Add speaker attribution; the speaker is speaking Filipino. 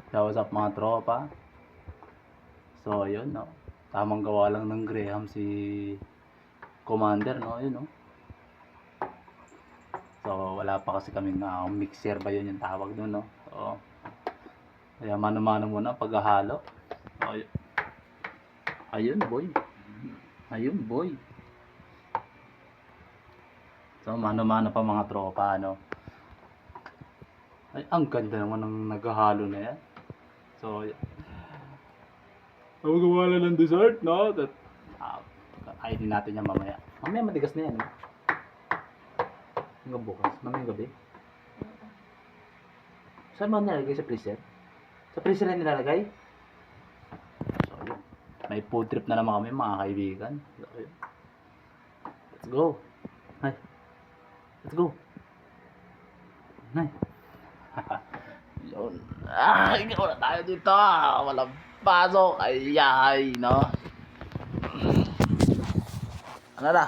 Speaker 1: Shout out mga tropa. So ayun no. Tamang gawa lang ng Graham si Commander no, ayun no. So wala pa kasi kaming mixer ba yun yung tawag doon no. So kaya mano-mano muna paghahalo. So, ayun boy. Ayun boy. So mano-mano pa mga tropa no. Ay, ang ganda naman ng naghahalo na yan. So, gawa lang ng dessert, no? That, ID natin yan mamaya. Mamaya matigas na yan, no? Hanggang bukas, mamayang gabi. Saan mo nilalagay sa freezer? Sa freezer na nilalagay? So, yun. May food trip na naman kami, mga kaibigan. So, yun. Let's go. Ay. Let's go. Ay. Yun. Ikaw na tayo dito. Walang pasok. Ay, no? Ano na?